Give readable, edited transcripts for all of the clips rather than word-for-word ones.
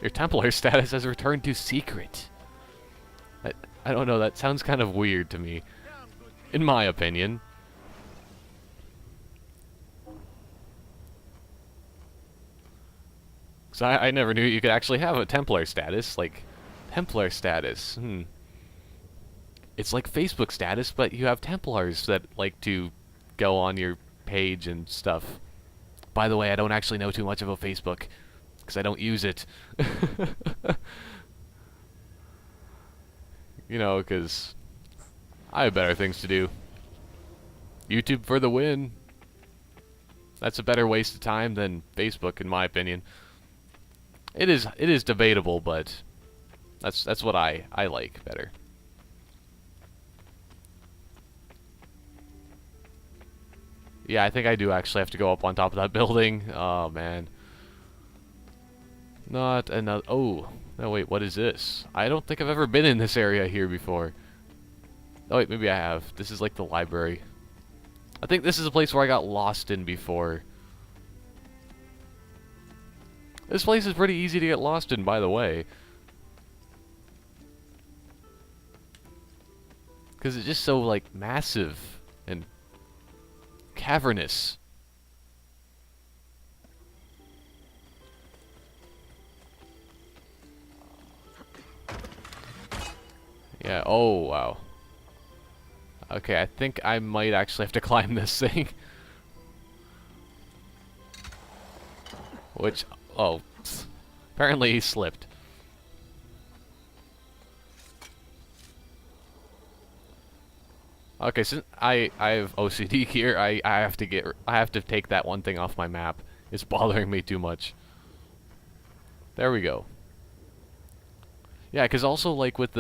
Your Templar status has returned to secret. I don't know, that sounds kind of weird to me. In my opinion. Because I never knew you could actually have a Templar status. Like, Templar status. It's like Facebook status, but you have Templars that like to go on your page and stuff. By the way, I don't actually know too much about Facebook, because I don't use it. You know, because I have better things to do. YouTube for the win. That's a better waste of time than Facebook, in my opinion. It is debatable, but that's what I like better. Yeah, I think I do actually have to go up on top of that building. Oh man. Not another. Oh, no, wait, what is this? I don't think I've ever been in this area here before. Oh wait, maybe I have. This is like the library. I think this is a place where I got lost in before. This place is pretty easy to get lost in, by the way. Because it's just so, like, massive and cavernous. Yeah, oh, wow. Okay, I think I might actually have to climb this thing. Which, oh, apparently he slipped. Okay, since I have OCD here, I have to take that one thing off my map. It's bothering me too much. There we go. Yeah, because also like with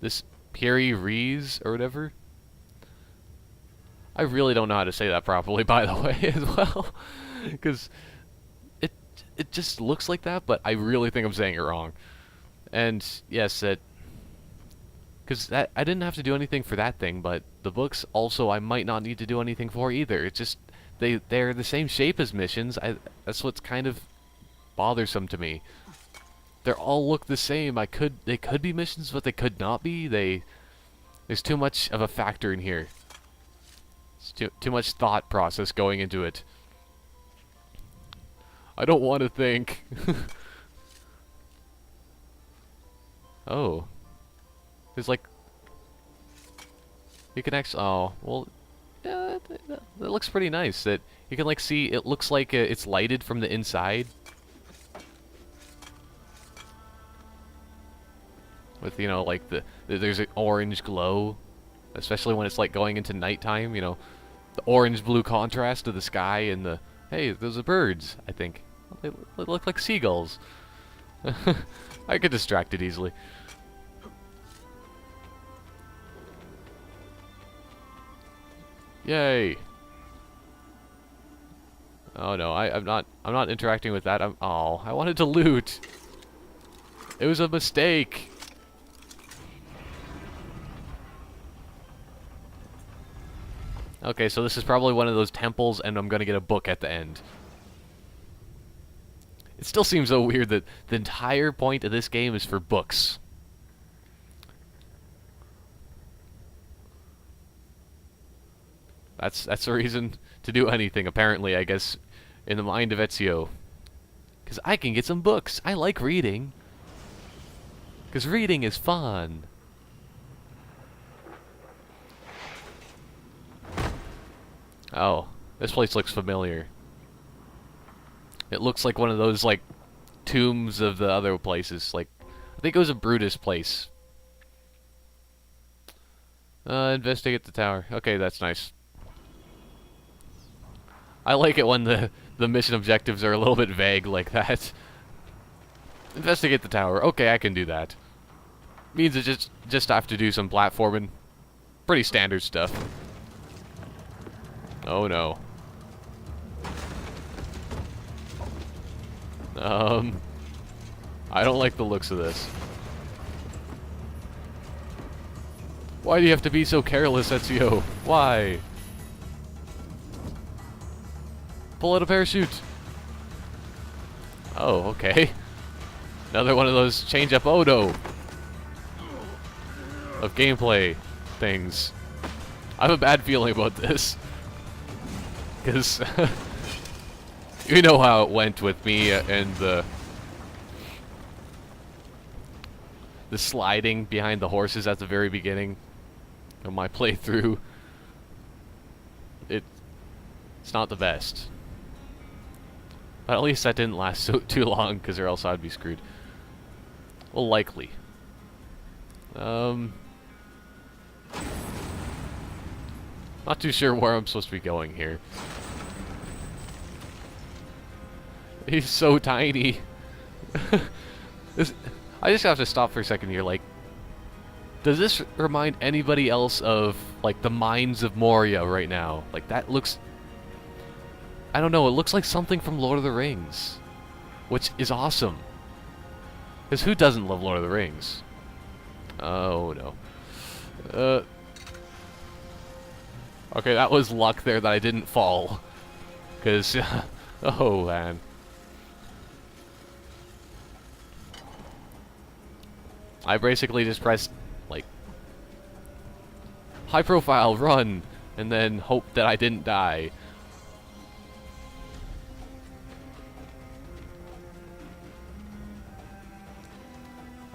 this Piri Rees or whatever. I really don't know how to say that properly, by the way, as well, because it just looks like that, but I really think I'm saying it wrong. And yes, because I didn't have to do anything for that thing, but the books also I might not need to do anything for either. It's just they're the same shape as missions. That's what's kind of bothersome to me. They all look the same. They could be missions, but they could not be. There's too much of a factor in here. It's too much thought process going into it. I don't want to think. Oh. There's like... You can actually... Oh, well... Yeah, that looks pretty nice. That you can like see, it looks like it's lighted from the inside. With, you know, like there's an orange glow. Especially when it's like going into nighttime, you know. The orange-blue contrast of the sky and the... Hey, those are birds, I think. They look like seagulls. I get distracted easily. Yay! Oh no, I'm not interacting with that. Oh, I wanted to loot. It was a mistake. Okay, so this is probably one of those temples, and I'm gonna get a book at the end. It still seems so weird that the entire point of this game is for books. That's a reason to do anything, apparently, I guess, in the mind of Ezio. Because I can get some books. I like reading. Because reading is fun. Oh, this place looks familiar. It looks like one of those, like, tombs of the other places. Like, I think it was a Brutus place. Investigate the tower. Okay, that's nice. I like it when the mission objectives are a little bit vague like that. Investigate the tower. Okay, I can do that. Means I just have to do some platforming. Pretty standard stuff. Oh no. I don't like the looks of this. Why do you have to be so careless, Ezio? Why? Pull out a parachute. Oh, okay. Another one of those change up Odo of gameplay things. I have a bad feeling about this. Because you know how it went with me and the sliding behind the horses at the very beginning of my playthrough. It's not the best. But at least that didn't last too long, because or else I'd be screwed. Well, likely. Not too sure where I'm supposed to be going here. He's so tiny. I just have to stop for a second here, like, does this remind anybody else of, like, the Mines of Moria right now? Like, that looks... I don't know, it looks like something from Lord of the Rings. Which is awesome. Because who doesn't love Lord of the Rings? Oh, no. Okay, that was luck there that I didn't fall. Because... oh, man. I basically just pressed, like, high profile, run, and then hope that I didn't die.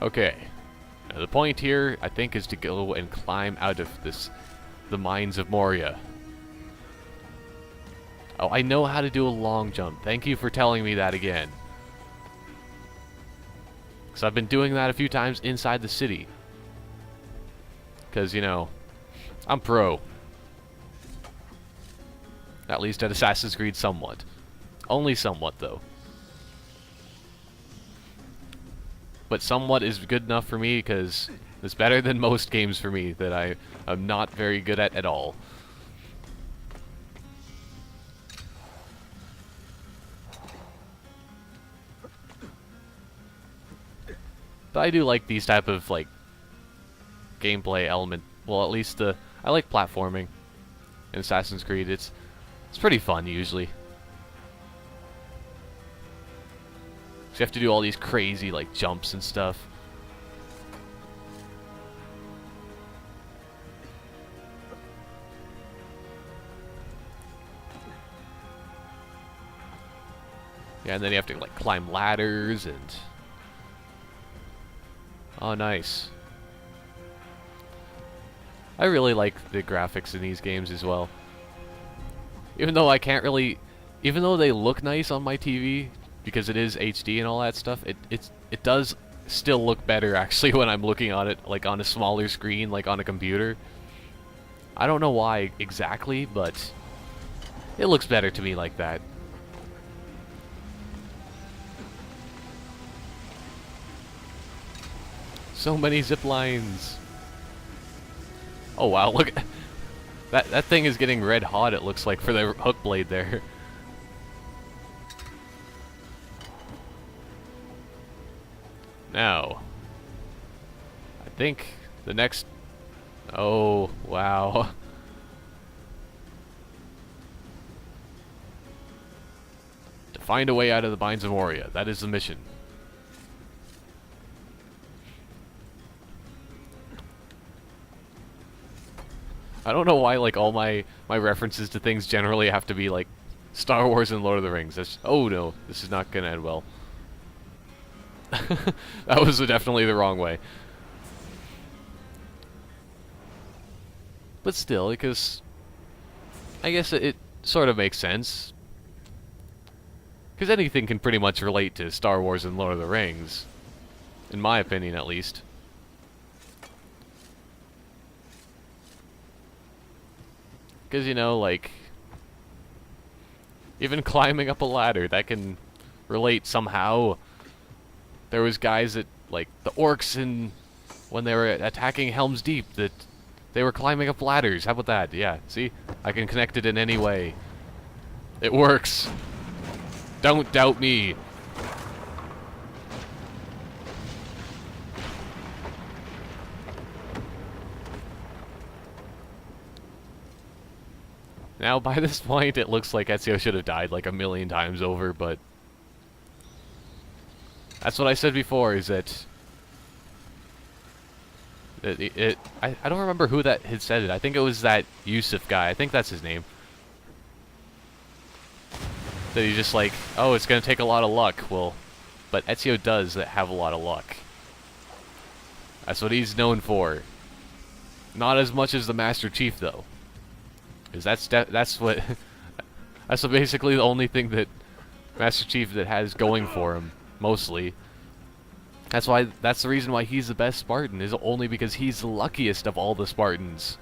Okay. Now the point here, I think, is to go and climb out of the Mines of Moria. Oh, I know how to do a long jump. Thank you for telling me that again. So I've been doing that a few times inside the city. Because, you know, I'm pro. At least at Assassin's Creed somewhat. Only somewhat, though. But somewhat is good enough for me, because it's better than most games for me that I am not very good at all. But I do like these type of, like, gameplay element. Well, at least I like platforming in Assassin's Creed. It's pretty fun usually. So you have to do all these crazy, like, jumps and stuff. Yeah, and then you have to, like, climb ladders and... Oh, nice. I really like the graphics in these games as well. Even though I can't really... Even though they look nice on my TV, because it is HD and all that stuff, it does still look better, actually, when I'm looking on it, like, on a smaller screen, like, on a computer. I don't know why exactly, but it looks better to me like that. So many zip lines. Oh wow, look at that thing is getting red hot, it looks like, for the hook blade there. Now, I think the next... Oh, wow. To find a way out of the Mines of Moria. That is the mission. I don't know why, like, all my references to things generally have to be, like, Star Wars and Lord of the Rings. That's, oh no, this is not gonna end well. That was definitely the wrong way. But still, because I guess it sort of makes sense. Because anything can pretty much relate to Star Wars and Lord of the Rings. In my opinion, at least. Because, you know, like, even climbing up a ladder, that can relate somehow. There was guys that, like, the orcs when they were attacking Helm's Deep, that they were climbing up ladders. How about that? Yeah, see? I can connect it in any way. It works. Don't doubt me. Now, by this point, it looks like Ezio should have died like a million times over, but... That's what I said before, is that I don't remember who that had said it. I think it was that Yusuf guy. I think that's his name. That he's just like, oh, it's gonna take a lot of luck. Well, but Ezio does have a lot of luck. That's what he's known for. Not as much as the Master Chief, though. Because that's what that's basically the only thing that Master Chief that has going for him, mostly. That's the reason why he's the best Spartan, is only because he's the luckiest of all the Spartans.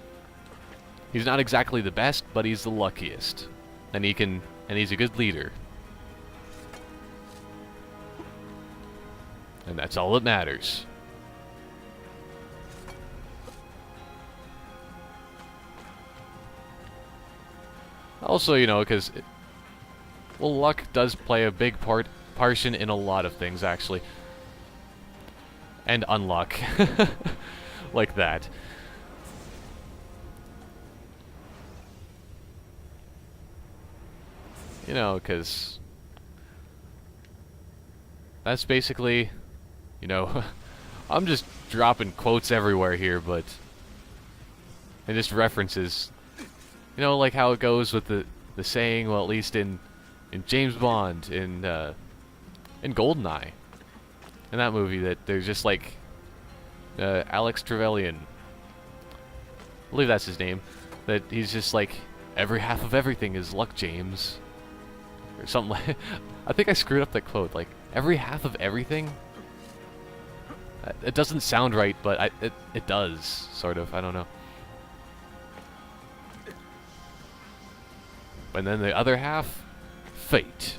He's not exactly the best, but he's the luckiest. And he's a good leader. And that's all that matters. Also, you know, because well, luck does play a big portion in a lot of things, actually. And unluck. Like that. You know, because that's basically, you know, I'm just dropping quotes everywhere here, but, and just references. You know, like how it goes with the saying, well, at least in James Bond, in GoldenEye, in that movie, that there's just like Alex Trevelyan, I believe that's his name, that he's just like, every half of everything is luck, James, or something like. I think I screwed up that quote. Like, every half of everything. It doesn't sound right, but it does, sort of. I don't know. And then the other half, fate.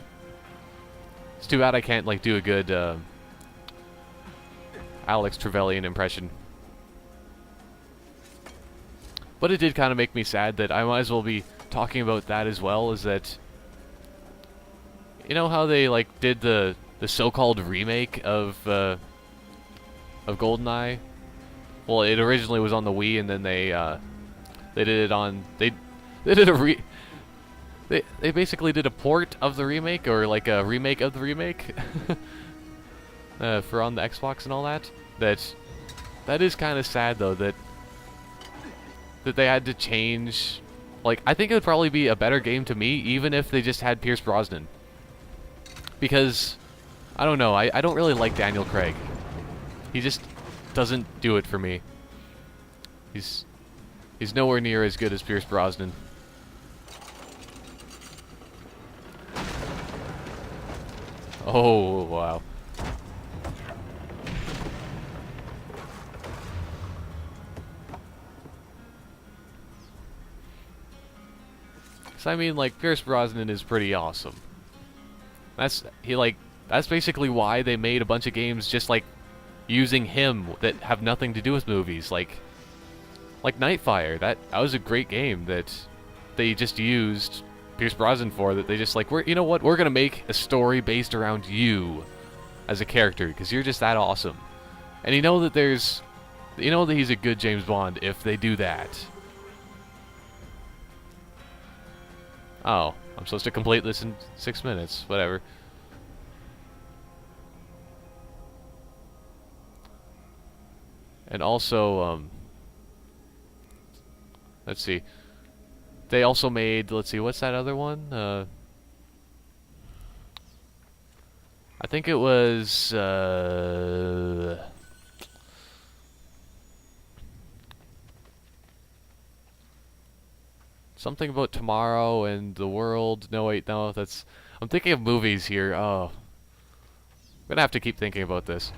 It's too bad I can't like do a good Alex Trevelyan impression. But it did kind of make me sad that I might as well be talking about that as well. Is that, you know how they like did the so-called remake of GoldenEye? Well, it originally was on the Wii, and then they did it on they did a They basically did a port of the remake, or like a remake of the remake, for on the Xbox and all that. That is kind of sad though, that they had to change. Like, I think it would probably be a better game to me, even if they just had Pierce Brosnan. Because, I don't know, I don't really like Daniel Craig. He just doesn't do it for me. He's nowhere near as good as Pierce Brosnan. Oh, wow. So I mean, like, Pierce Brosnan is pretty awesome. That's basically why they made a bunch of games just like using him that have nothing to do with movies, like Nightfire. That was a great game that they just used Pierce Brosnan for, that they just like, you know what, we're gonna make a story based around you as a character because you're just that awesome. And you know that he's a good James Bond if they do that. Oh, I'm supposed to complete this in 6 minutes. Whatever. And also, let's see. They also made, let's see, what's that other one? I think it was, something about tomorrow and the world. No, wait, no, that's... I'm thinking of movies here. Oh. I'm gonna have to keep thinking about this.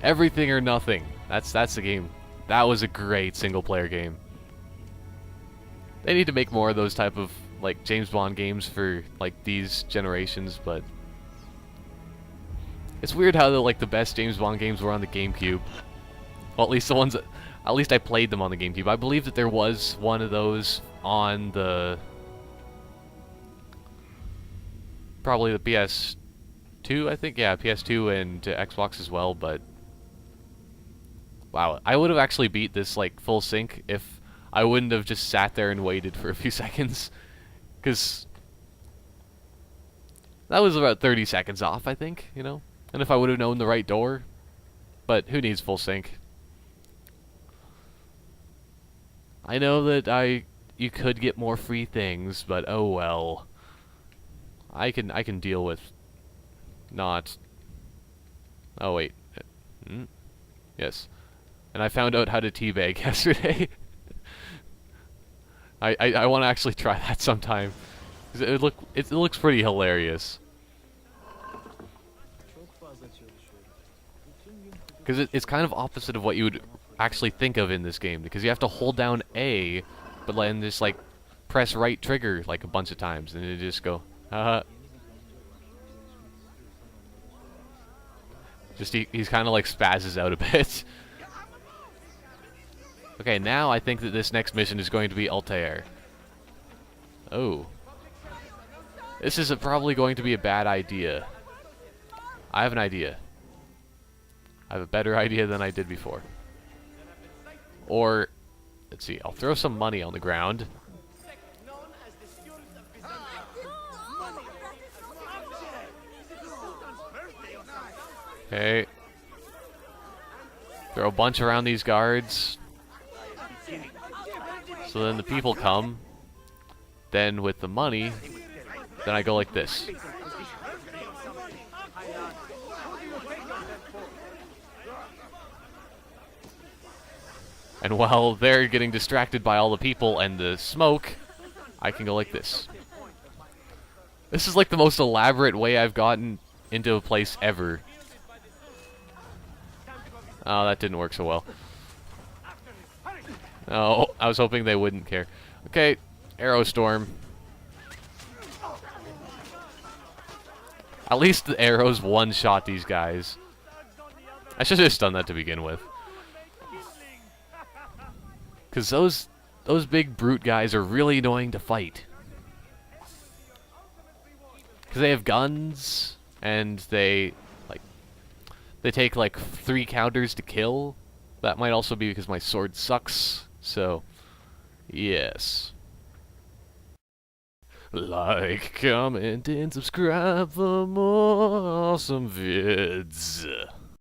Everything or Nothing. That's the game. That was a great single-player game. They need to make more of those type of, like, James Bond games for, like, these generations, but... It's weird how, the best James Bond games were on the GameCube. Well, at least the ones that... At least I played them on the GameCube. I believe that there was one of those on the... Probably the PS2, I think? Yeah, PS2 and Xbox as well, but... Wow, I would have actually beat this, like, full sync if I wouldn't have just sat there and waited for a few seconds. Because That was about 30 seconds off, I think, you know? And if I would have known the right door, but who needs full sync? I know that you could get more free things, but oh well. I can deal with not. Oh wait. Yes. And I found out how to teabag yesterday. I want to actually try that sometime. 'Cause it looks pretty hilarious. Because it's kind of opposite of what you would actually think of in this game. Because you have to hold down A, but then just like press right trigger like a bunch of times, and you just go, Just he's kind of like spazzes out a bit. Okay, now I think that this next mission is going to be Altair. Oh. This is probably going to be a bad idea. I have an idea. I have a better idea than I did before. Or, let's see, I'll throw some money on the ground. Okay. Throw a bunch around these guards. So then the people come. Then with the money, then I go like this. And while they're getting distracted by all the people and the smoke, I can go like this. This is like the most elaborate way I've gotten into a place ever. Oh, that didn't work so well. Oh, I was hoping they wouldn't care. Okay, Arrow Storm. At least the arrows one-shot these guys. I should have just done that to begin with. Because those big brute guys are really annoying to fight. Because they have guns, and they take like 3 counters to kill. That might also be because my sword sucks. So, yes. Like, comment, and subscribe for more awesome vids.